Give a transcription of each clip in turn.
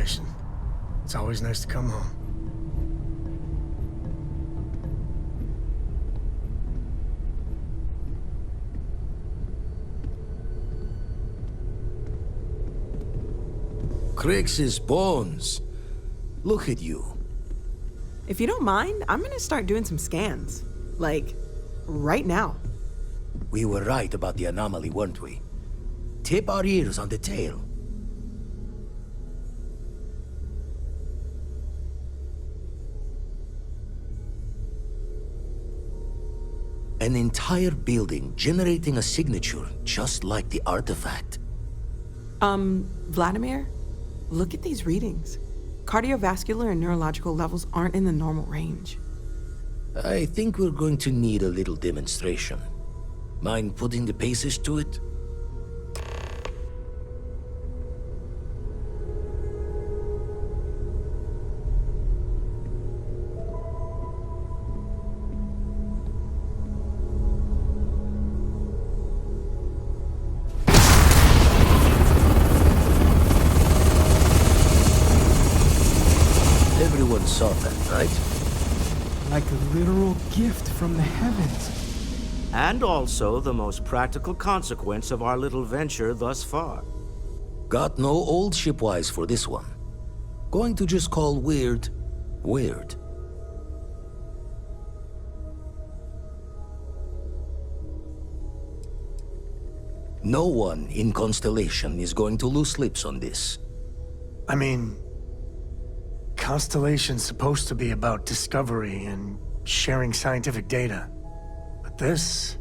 Constellation. It's always nice to come home. Crix's bones. Look at you. If you don't mind, I'm gonna start doing some scans. Like, right now. We were right about the anomaly, weren't we? Tip our ears on the tail. An entire building generating a signature just like the artifact. Vladimir, look at these readings. Cardiovascular and neurological levels aren't in the normal range. I think we're going to need a little demonstration. Mind putting the paces to it? Everyone saw that, right? Like a literal gift from the heavens. And also the most practical consequence of our little venture thus far. Got no old shipwise for this one. Going to just call weird, weird. No one in Constellation is going to lose slips on this. I mean, Constellation's supposed to be about discovery and sharing scientific data. But this...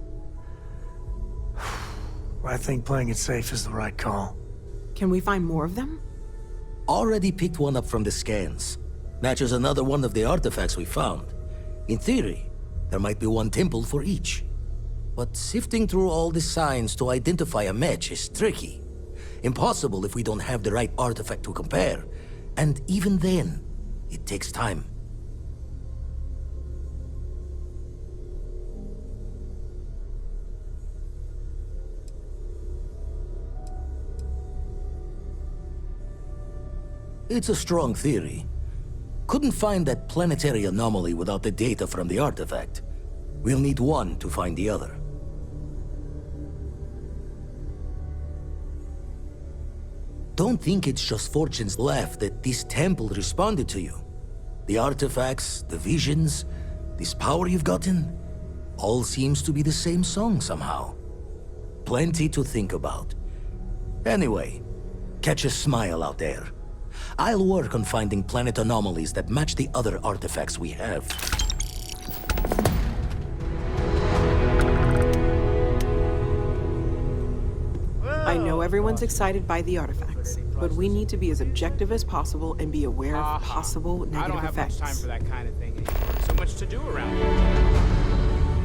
I think playing it safe is the right call. Can we find more of them? Already picked one up from the scans. Matches another one of the artifacts we found. In theory, there might be one temple for each. But sifting through all the signs to identify a match is tricky. Impossible if we don't have the right artifact to compare. And even then, it takes time. It's a strong theory. Couldn't find that planetary anomaly without the data from the artifact. We'll need one to find the other. Don't think it's just fortune's laugh that this temple responded to you. The artifacts, the visions, this power you've gotten, all seems to be the same song somehow. Plenty to think about. Anyway, catch a smile out there. I'll work on finding planet anomalies that match the other artifacts we have. I know everyone's excited by the artifacts, but we need to be as objective as possible and be aware of possible negative I don't have effects. much time for that kind of thing anymore. So much to do around here.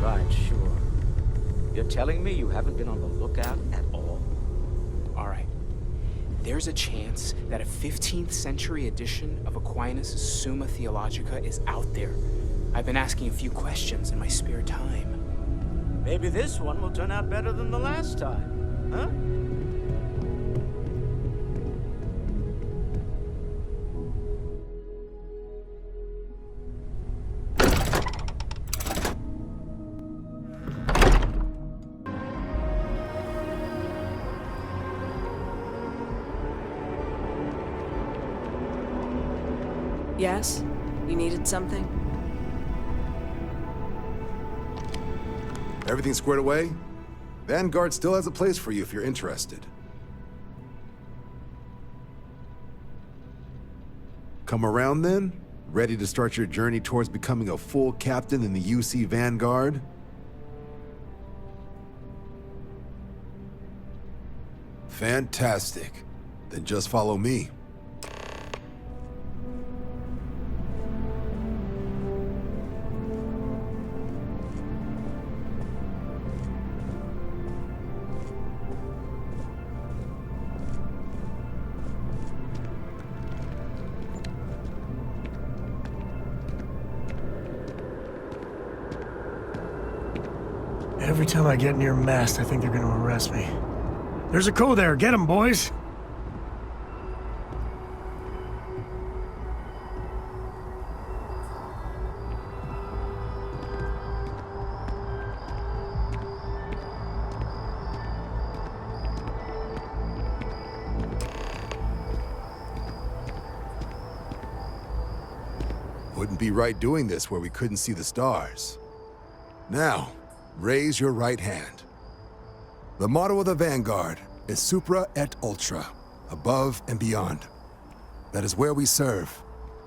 Right, sure. You're telling me you haven't been on the lookout at all? All right. There's a chance that a 15th century edition of Aquinas' Summa Theologica is out there. I've been asking a few questions in my spare time. Maybe this one will turn out better than the last time, huh? Yes? You needed something? Everything squared away? Vanguard still has a place for you if you're interested. Come around then? Ready to start your journey towards becoming a full captain in the UC Vanguard? Fantastic. Then just follow me. Every time I get near mast, I think they're gonna arrest me. There's a co there. Get him, boys! be right doing this where we couldn't see the stars. Now, raise your right hand. The motto of the Vanguard is Supra et Ultra, above and beyond. That is where we serve,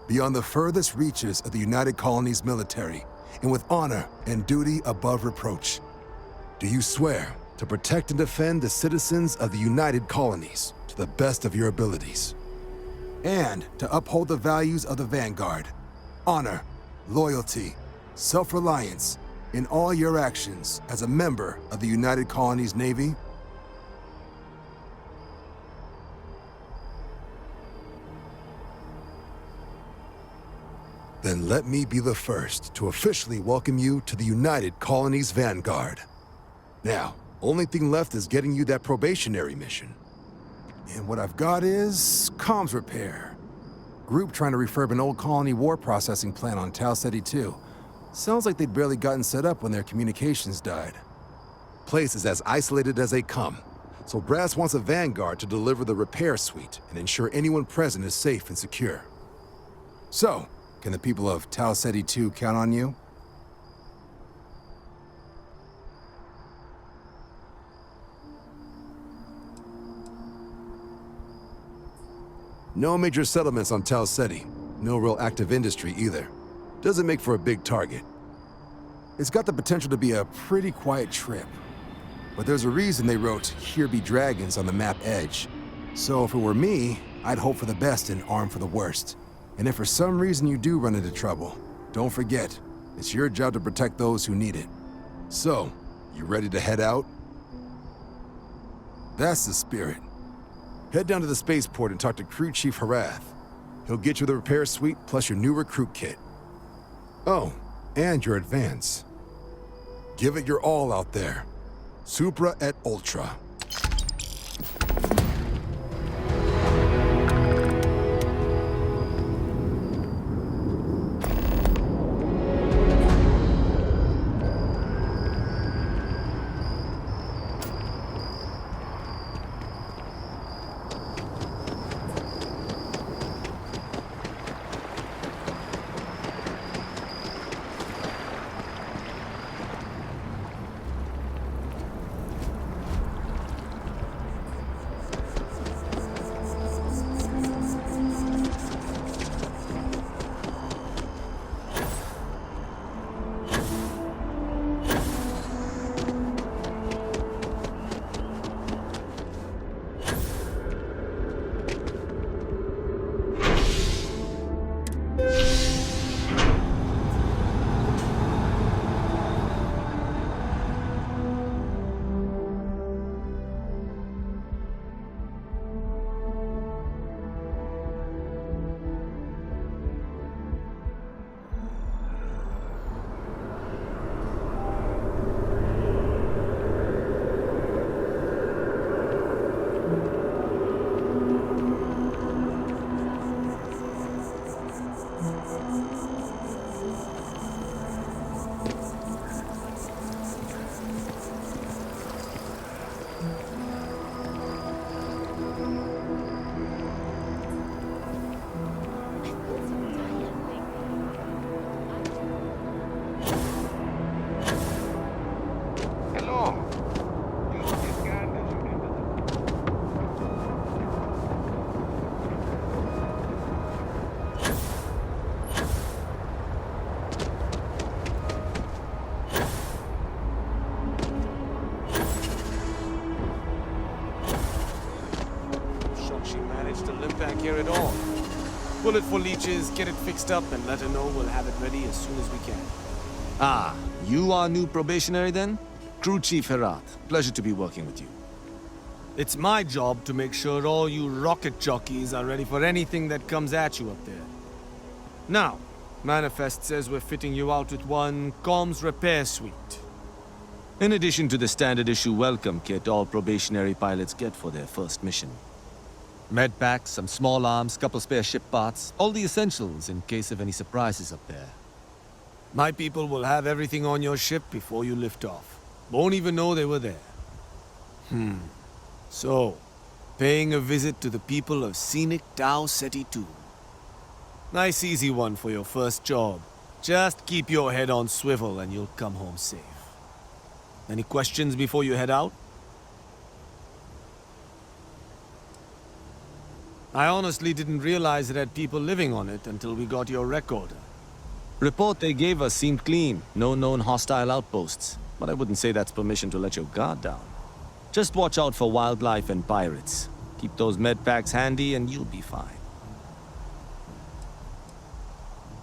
beyond the furthest reaches of the United Colonies military, and with honor and duty above reproach. Do you swear to protect and defend the citizens of the United Colonies to the best of your abilities? And to uphold the values of the Vanguard, honor, loyalty, self-reliance, in all your actions as a member of the United Colonies Navy? Then let me be the first to officially welcome you to the United Colonies Vanguard. Now, only thing left is getting you that probationary mission. And what I've got is comms repair. Group trying to refurb an old colony war processing plant on Tau Ceti 2. Sounds like they'd barely gotten set up when their communications died. Place is as isolated as they come, so Brass wants a Vanguard to deliver the repair suite and ensure anyone present is safe and secure. So, can the people of Tau Ceti 2 count on you? No major settlements on Tau Ceti. No real active industry either. Doesn't make for a big target. It's got the potential to be a pretty quiet trip. But there's a reason they wrote, "Here be dragons" on the map edge. So if it were me, I'd hope for the best and arm for the worst. And if for some reason you do run into trouble, don't forget, it's your job to protect those who need it. So, you ready to head out? That's the spirit. Head down to the spaceport and talk to Crew Chief Harath. He'll get you the repair suite plus your new recruit kit. Oh, and your advance. Give it your all out there. Supra et Ultra. Here at all. Bullet for leeches, get it fixed up, and let her know we'll have it ready as soon as we can. Ah, you are new probationary then? Crew Chief Herat, pleasure to be working with you. It's my job to make sure all you rocket jockeys are ready for anything that comes at you up there. Now, Manifest says we're fitting you out with one comms repair suite. In addition to the standard issue welcome kit all probationary pilots get for their first mission. Med packs, some small arms, couple spare ship parts, all the essentials in case of any surprises up there. My people will have everything on your ship before you lift off. Won't even know they were there. So, paying a visit to the people of scenic Tau Ceti 2. Nice easy one for your first job. Just keep your head on swivel and you'll come home safe. Any questions before you head out? I honestly didn't realize it had people living on it until we got your recorder. Report they gave us seemed clean. No known hostile outposts. But I wouldn't say that's permission to let your guard down. Just watch out for wildlife and pirates. Keep those med packs handy and you'll be fine.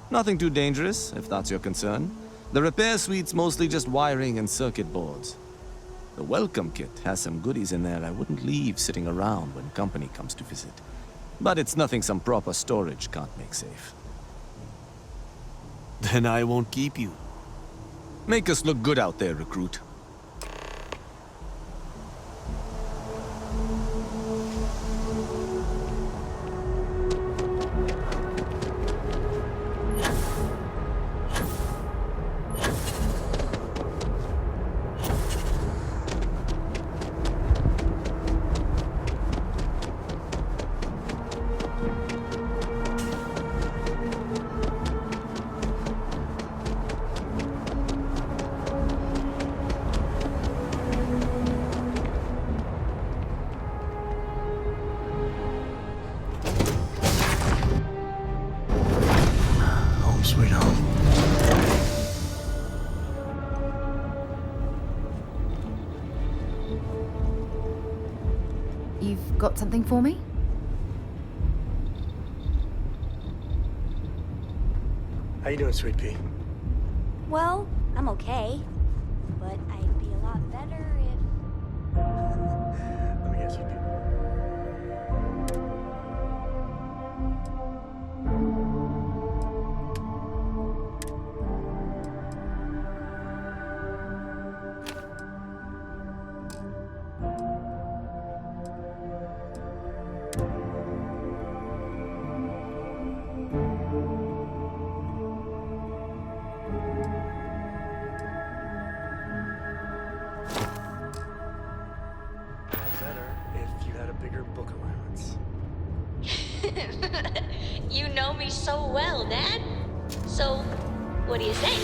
Nothing too dangerous, if that's your concern. The repair suite's mostly just wiring and circuit boards. The welcome kit has some goodies in there I wouldn't leave sitting around when company comes to visit. But it's nothing some proper storage can't make safe. Then I won't keep you. Make us look good out there, recruit. Home sweet home. You've got something for me? How you doing, Sweet Pea? Well, I'm okay. But I'd be a lot better if... Let me guess, Sweet Pea. Better if you had a bigger book allowance. You know me so well, Dad. So, what do you say?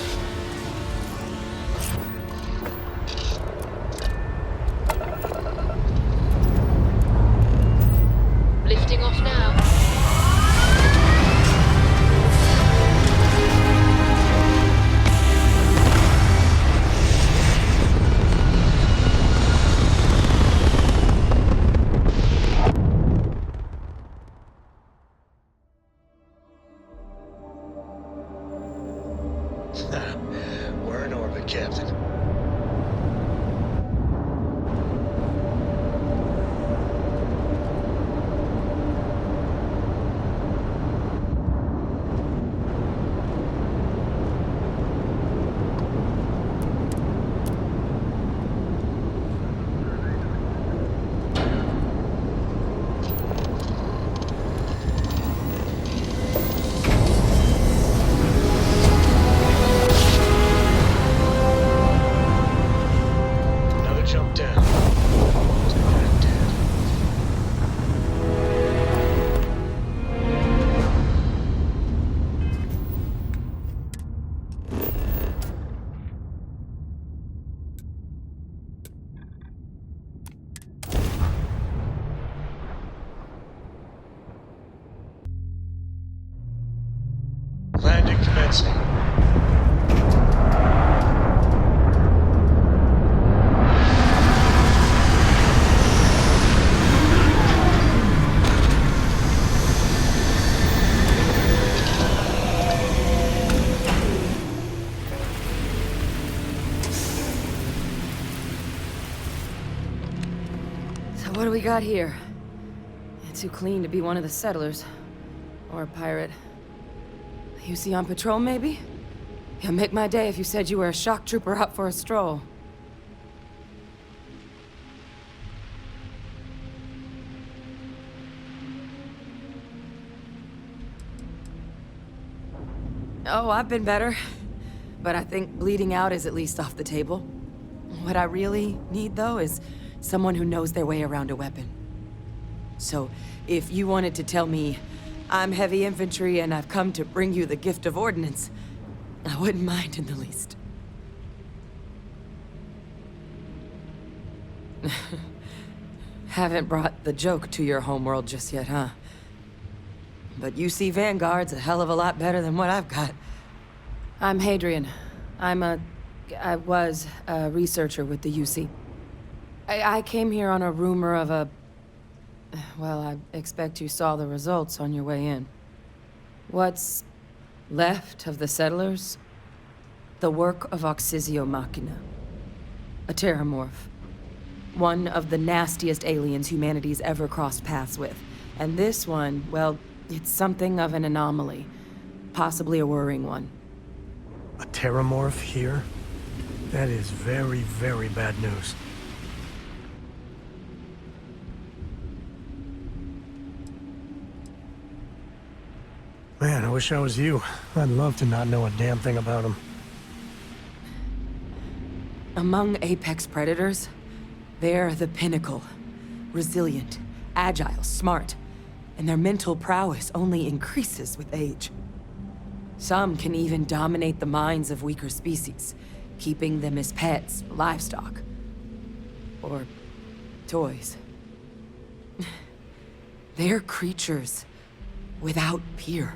Lifting off now. We're in orbit, Captain. Another jump down. Take that, Dad. Landing commencing. So what do we got here? You're too clean to be one of the settlers. Or a pirate. You see on patrol, maybe? Yeah, make my day if you said you were a shock trooper out for a stroll. Oh, I've been better. But I think bleeding out is at least off the table. What I really need, though, is someone who knows their way around a weapon. So, if you wanted to tell me, I'm heavy infantry and I've come to bring you the gift of ordnance, I wouldn't mind in the least. Haven't brought the joke to your homeworld just yet, huh? But UC Vanguard's a hell of a lot better than what I've got. I'm Hadrian. I was a researcher with the UC. I came here on a rumor of a... Well, I expect you saw the results on your way in. What's left of the settlers? The work of Oxysio Machina. A terramorph. One of the nastiest aliens humanity's ever crossed paths with. And this one, well, it's something of an anomaly. Possibly a worrying one. A terramorph here? That is very, very bad news. Man, I wish I was you. I'd love to not know a damn thing about him. Among apex predators, they're the pinnacle. Resilient, agile, smart. And their mental prowess only increases with age. Some can even dominate the minds of weaker species, keeping them as pets, livestock, or toys. They're creatures without peer.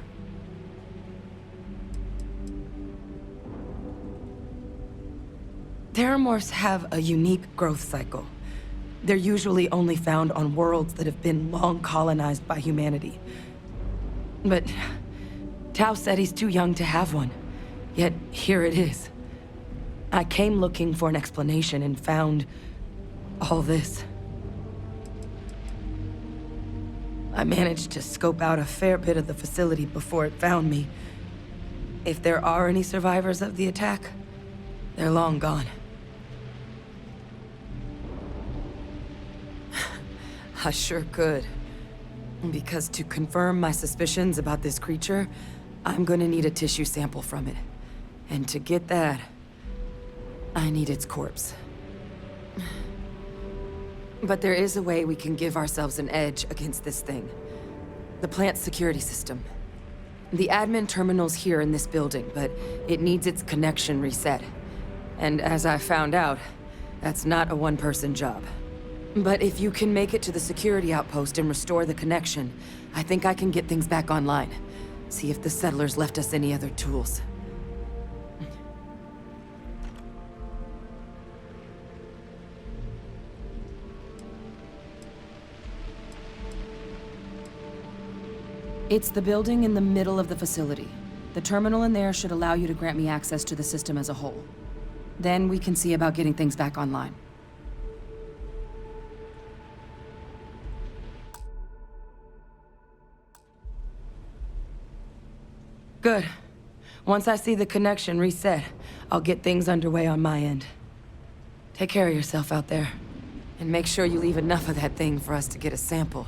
Terramorphs have a unique growth cycle. They're usually only found on worlds that have been long colonized by humanity. But Tao said he's too young to have one. Yet here it is. I came looking for an explanation and found all this. I managed to scope out a fair bit of the facility before it found me. If there are any survivors of the attack, they're long gone. I sure could. Because to confirm my suspicions about this creature, I'm gonna need a tissue sample from it. And to get that, I need its corpse. But there is a way we can give ourselves an edge against this thing. The plant's security system. The admin terminal's here in this building, but it needs its connection reset. And as I found out, that's not a one-person job. But if you can make it to the security outpost and restore the connection, I think I can get things back online. See if the settlers left us any other tools. It's the building in the middle of the facility. The terminal in there should allow you to grant me access to the system as a whole. Then we can see about getting things back online. Good. Once I see the connection reset, I'll get things underway on my end. Take care of yourself out there. And make sure you leave enough of that thing for us to get a sample.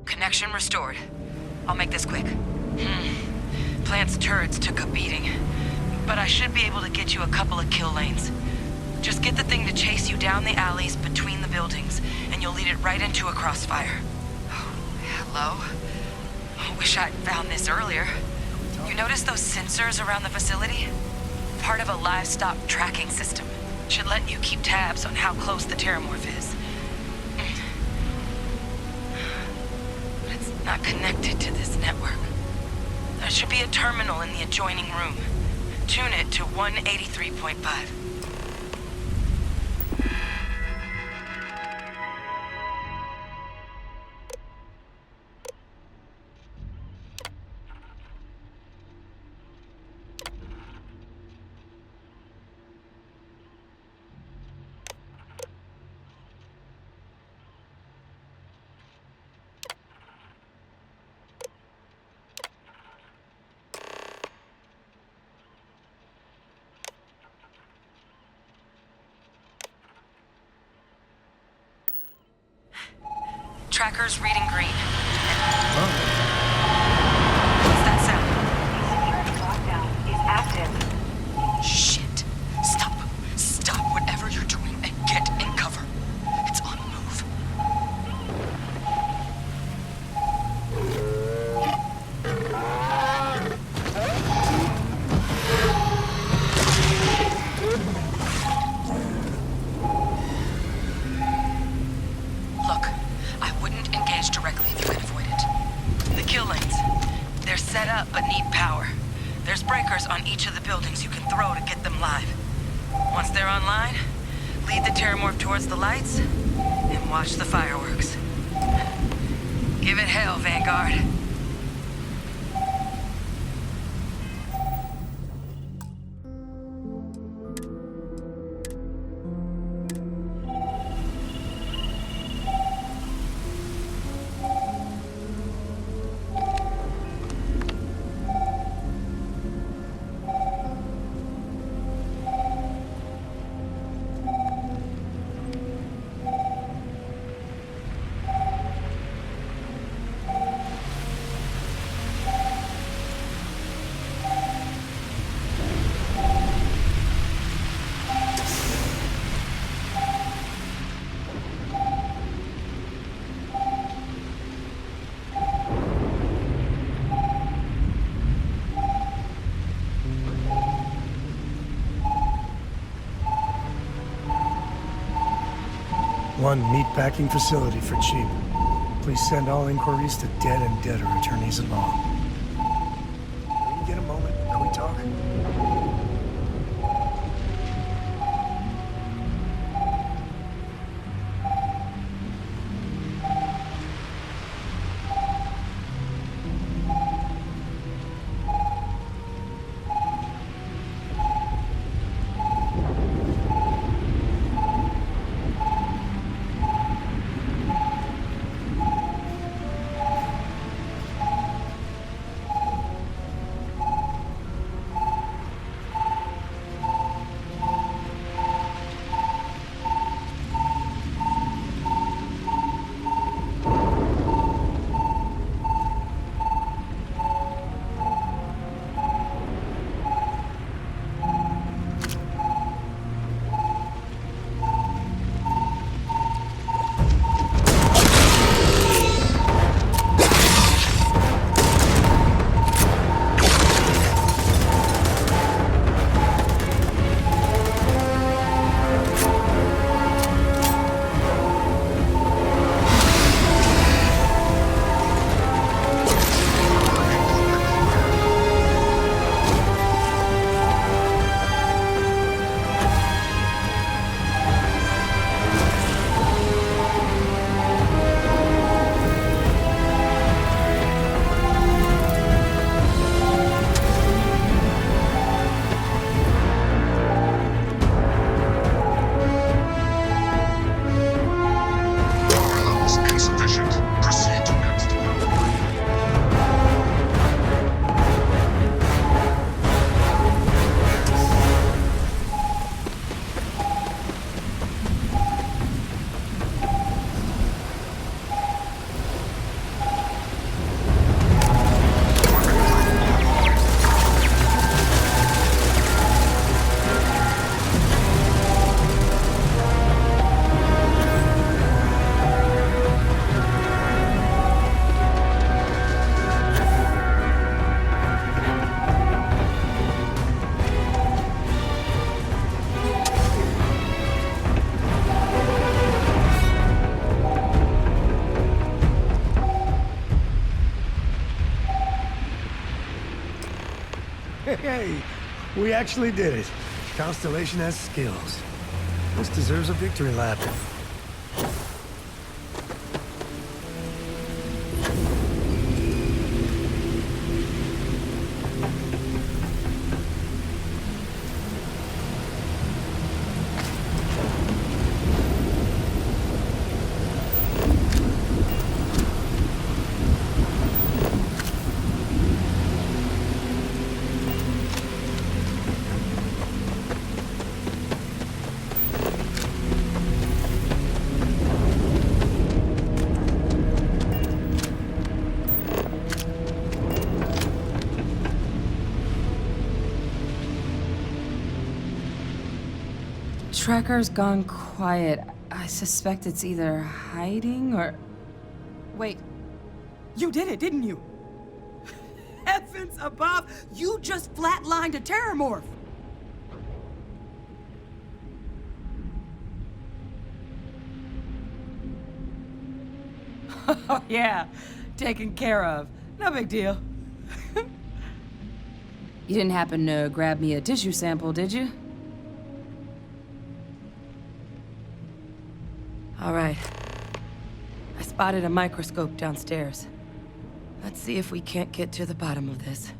Connection restored. I'll make this quick. Plant's turrets took a beating, but I should be able to get you a couple of kill lanes. Just get the thing to chase you down the alleys between the buildings, and you'll lead it right into a crossfire. Oh, hello? I wish I'd found this earlier. You notice those sensors around the facility? Part of a livestock tracking system. Should let you keep tabs on how close the terramorph is. Not connected to this network. There should be a terminal in the adjoining room. Tune it to 183.5. Tracker's reading green. What's that sound? Security lockdown is active. Shit. Stop. Stop whatever you're doing and get in cover. It's on the move. Look, I wouldn't engage directly if you can avoid it. The kill lanes. They're set up but need power. There's breakers on each of the buildings you can throw to get them live. Once they're online, lead the Terramorph towards the lights and watch the fireworks. Give it hell, Vanguard. One meatpacking facility for cheap. Please send all inquiries to dead and deader attorneys along. Can you get a moment? Can we talk? Hey, we actually did it. Constellation has skills. This deserves a victory lap. tracker's gone quiet. I suspect it's either hiding or... Wait. You did it, didn't you? Heavens above! You just flatlined a terramorph! Oh, yeah. Taken care of. No big deal. You didn't happen to grab me a tissue sample, did you? All right. I spotted a microscope downstairs. Let's see if we can't get to the bottom of this.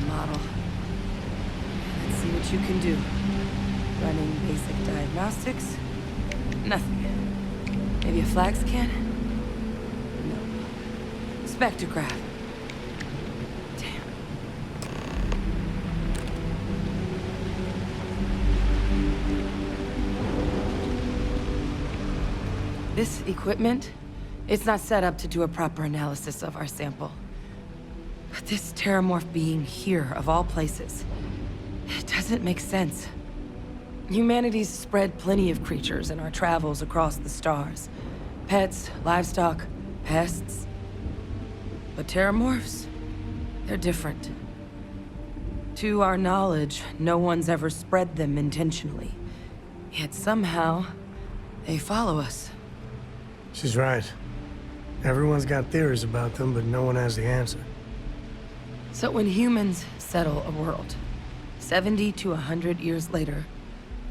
Model. Let's see what you can do. Running basic diagnostics? Nothing. Maybe a flag scan? No. Spectrograph. Damn. This equipment, it's not set up to do a proper analysis of our sample. But this terramorph being here, of all places, it doesn't make sense. Humanity's spread plenty of creatures in our travels across the stars. Pets, livestock, pests. But terramorphs, they're different. To our knowledge, no one's ever spread them intentionally. Yet somehow, they follow us. She's right. Everyone's got theories about them, but no one has the answer. So when humans settle a world, 70 to 100 years later,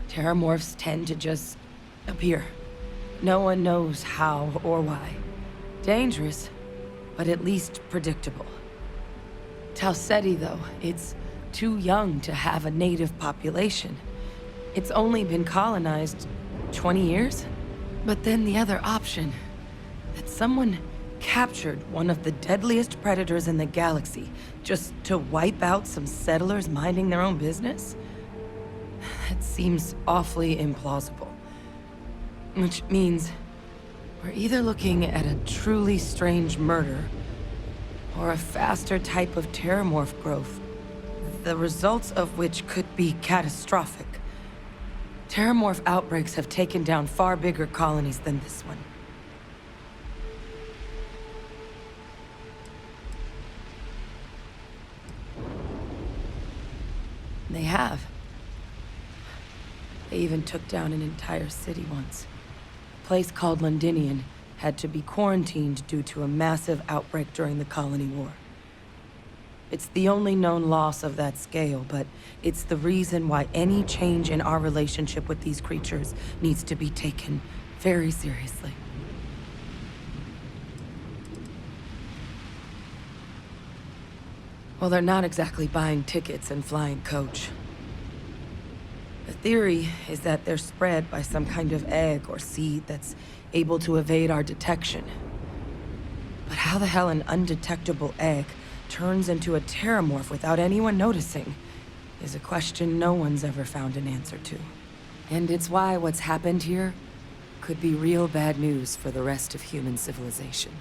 terramorphs tend to just appear. No one knows how or why. Dangerous, but at least predictable. Tau Ceti, though, it's too young to have a native population. It's only been colonized 20 years? But then the other option, that someone captured one of the deadliest predators in the galaxy just to wipe out some settlers minding their own business? That seems awfully implausible. Which means we're either looking at a truly strange murder or a faster type of terramorph growth, the results of which could be catastrophic. Terramorph outbreaks have taken down far bigger colonies than this one. They have. They even took down an entire city once. A place called Londinian had to be quarantined due to a massive outbreak during the Colony War. It's the only known loss of that scale, but it's the reason why any change in our relationship with these creatures needs to be taken very seriously. Well, they're not exactly buying tickets and flying coach. The theory is that they're spread by some kind of egg or seed that's able to evade our detection. But how the hell an undetectable egg turns into a terramorph without anyone noticing is a question no one's ever found an answer to. And it's why what's happened here could be real bad news for the rest of human civilization.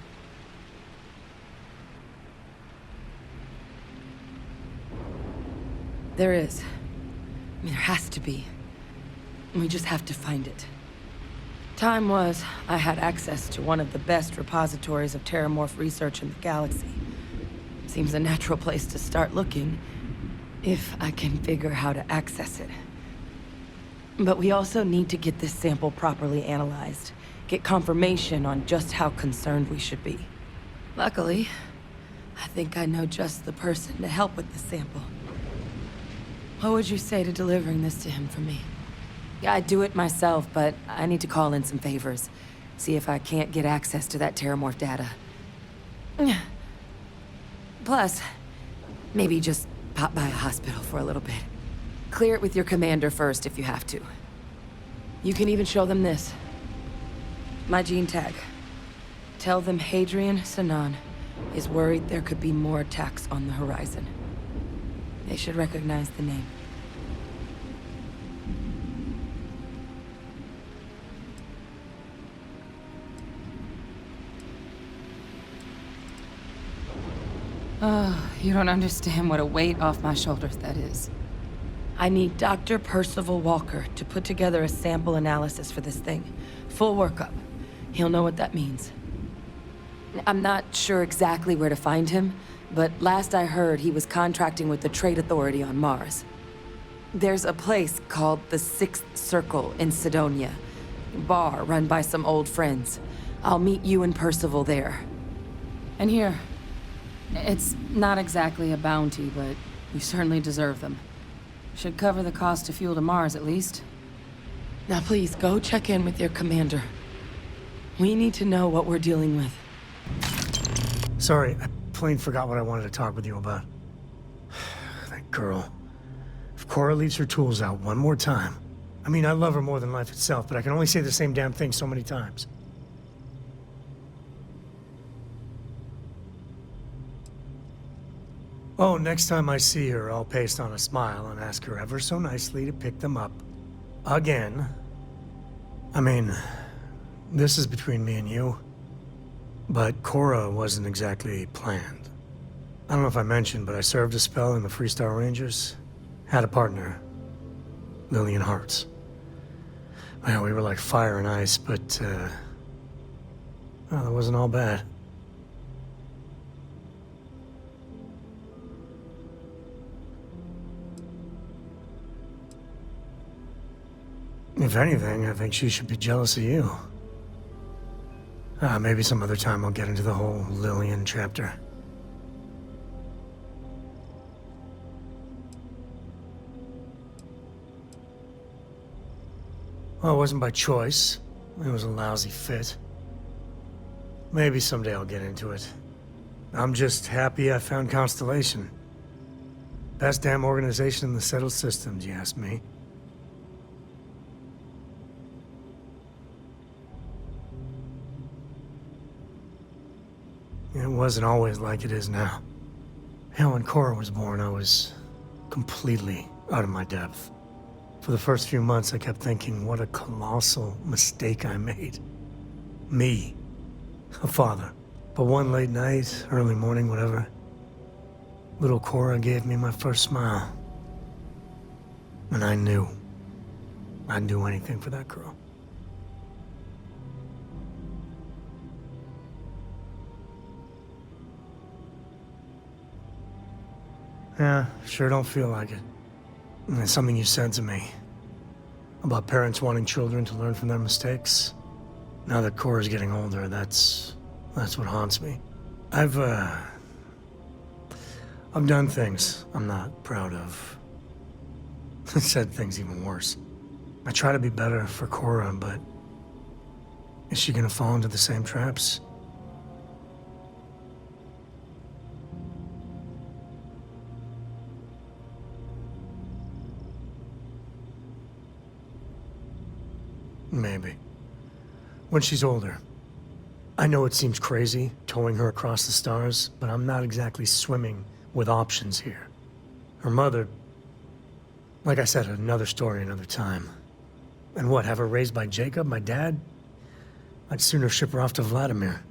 There is. I mean, there has to be. We just have to find it. Time was, I had access to one of the best repositories of terramorph research in the galaxy. Seems a natural place to start looking, if I can figure how to access it. But we also need to get this sample properly analyzed, get confirmation on just how concerned we should be. Luckily, I think I know just the person to help with the sample. What would you say to delivering this to him for me? Yeah, I'd do it myself, but I need to call in some favors. See if I can't get access to that terramorph data. Plus, maybe just pop by a hospital for a little bit. Clear it with your commander first if you have to. You can even show them this. My gene tag. Tell them Hadrian Sanan is worried there could be more attacks on the horizon. They should recognize the name. Oh, you don't understand what a weight off my shoulders that is. I need Dr. Percival Walker to put together a sample analysis for this thing. Full workup. He'll know what that means. I'm not sure exactly where to find him, but last I heard he was contracting with the Trade Authority on Mars. There's a place called the Sixth Circle in Sidonia. Bar run by some old friends. I'll meet you and Percival there. And here. It's not exactly a bounty, but you certainly deserve them. Should cover the cost of fuel to Mars, at least. Now please, go check in with your commander. We need to know what we're dealing with. Sorry, I plain forgot what I wanted to talk with you about. That girl. If Cora leaves her tools out one more time... I mean, I love her more than life itself, but I can only say the same damn thing so many times. Oh, next time I see her, I'll paste on a smile and ask her ever so nicely to pick them up. Again. I mean, this is between me and you. But Cora wasn't exactly planned. I don't know if I mentioned, but I served a spell in the Freestar Rangers. Had a partner. Lillian Hartz. Well, we were like fire and ice, but, well, it wasn't all bad. If anything, I think she should be jealous of you. Maybe some other time I'll get into the whole Lillian chapter. Well, it wasn't by choice. It was a lousy fit. Maybe someday I'll get into it. I'm just happy I found Constellation. Best damn organization in the settled systems, you ask me. It wasn't always like it is now. Hell, when Cora was born, I was completely out of my depth. For the first few months, I kept thinking what a colossal mistake I made. Me, a father. But one late night, early morning, whatever, little Cora gave me my first smile. And I knew I'd do anything for that girl. Yeah, sure don't feel like it. And it's something you said to me. About parents wanting children to learn from their mistakes. Now that Cora's getting older, that's what haunts me. I've done things I'm not proud of. Said things even worse. I try to be better for Cora, but is she gonna fall into the same traps? Maybe. When she's older. I know it seems crazy, towing her across the stars, but I'm not exactly swimming with options here. Her mother... Like I said, another story, another time. And what, have her raised by Jacob, my dad? I'd sooner ship her off to Vladimir.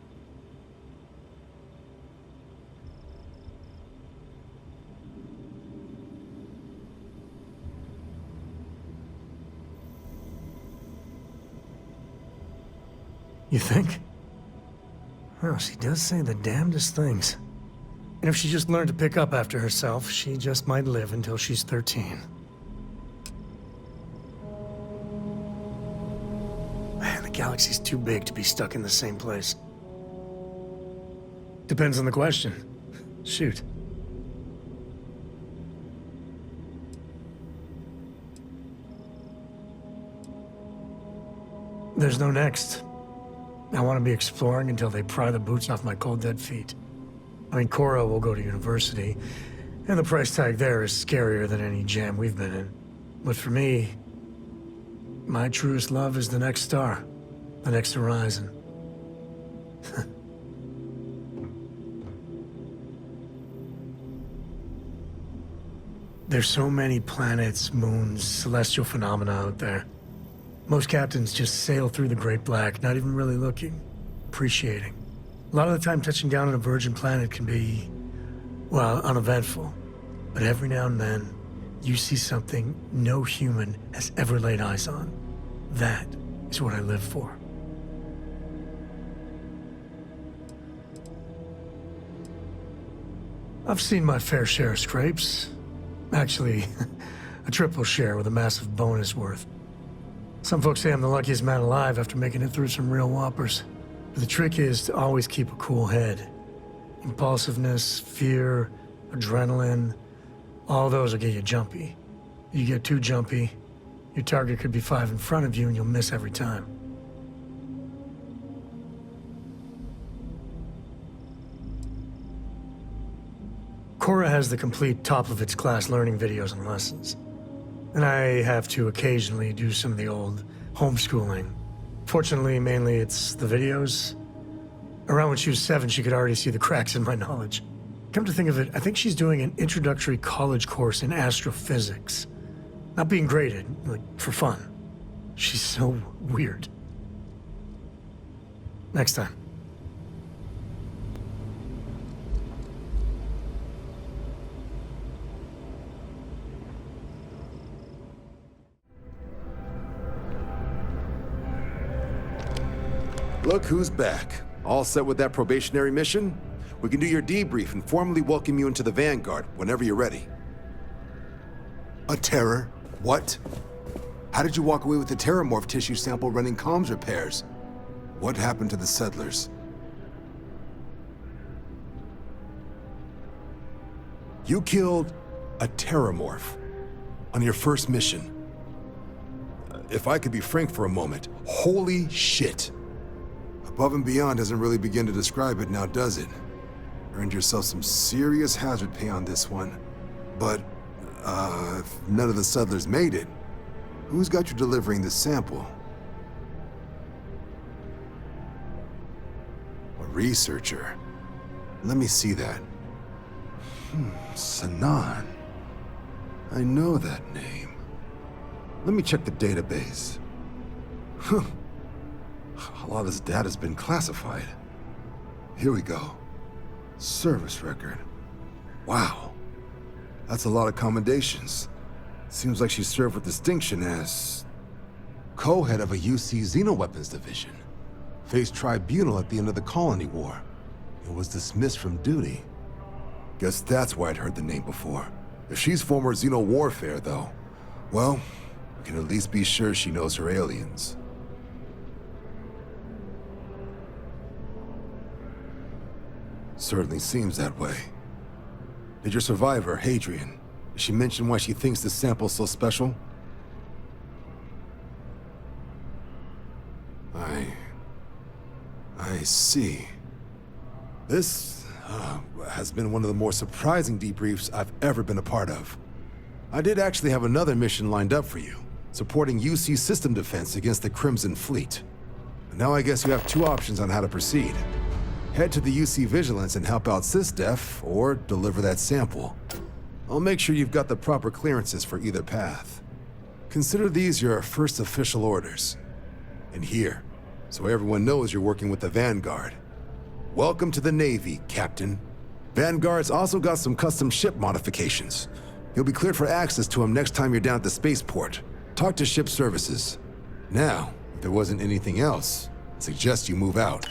You think? Well, she does say the damnedest things. And if she just learned to pick up after herself, she just might live until she's 13. Man, the galaxy's too big to be stuck in the same place. Depends on the question. Shoot. There's no next. I want to be exploring until they pry the boots off my cold, dead feet. I mean, Cora will go to university, and the price tag there is scarier than any jam we've been in. But for me, my truest love is the next star, the next horizon. There's so many planets, moons, celestial phenomena out there. Most captains just sail through the Great Black, not even really looking, appreciating. A lot of the time touching down on a virgin planet can be, well, uneventful. But every now and then, you see something no human has ever laid eyes on. That is what I live for. I've seen my fair share of scrapes. Actually, a triple share with a massive bonus worth. Some folks say I'm the luckiest man alive after making it through some real whoppers. But the trick is to always keep a cool head. Impulsiveness, fear, adrenaline, all those will get you jumpy. You get too jumpy, your target could be 5 in front of you and you'll miss every time. Cora has the complete top-of-its-class learning videos and lessons. And I have to occasionally do some of the old homeschooling. Fortunately, mainly it's the videos. Around when she was 7, she could already see the cracks in my knowledge. Come to think of it, I think she's doing an introductory college course in astrophysics. Not being graded, like, for fun. She's so weird. Next time. Look who's back. All set with that probationary mission? We can do your debrief and formally welcome you into the Vanguard whenever you're ready. A terror? What? How did you walk away with the terramorph tissue sample running comms repairs? What happened to the settlers? You killed a terramorph on your first mission. If I could be frank for a moment, holy shit. Above and beyond doesn't really begin to describe it now, does it? Earned yourself some serious hazard pay on this one. But, if none of the settlers made it, who's got you delivering the sample? A researcher. Let me see that. Sanan. I know that name. Let me check the database. Huh. A lot of this data's been classified. Here we go. Service record. Wow. That's a lot of commendations. Seems like she served with distinction as co-head of a UC Xenoweapons division. Faced tribunal at the end of the Colony War. And was dismissed from duty. Guess that's why I'd heard the name before. If she's former Xeno warfare, though, well, we can at least be sure she knows her aliens. Certainly seems that way. Did your survivor, Hadrian, did she mention why she thinks this sample's so special? I see. This has been one of the more surprising debriefs I've ever been a part of. I did actually have another mission lined up for you, supporting UC system defense against the Crimson Fleet. And now I guess you have 2 options on how to proceed. Head to the UC Vigilance and help out SysDef, or deliver that sample. I'll make sure you've got the proper clearances for either path. Consider these your first official orders. And here, so everyone knows you're working with the Vanguard. Welcome to the Navy, Captain. Vanguard's also got some custom ship modifications. You'll be cleared for access to them next time you're down at the spaceport. Talk to ship services. Now, if there wasn't anything else, suggest you move out.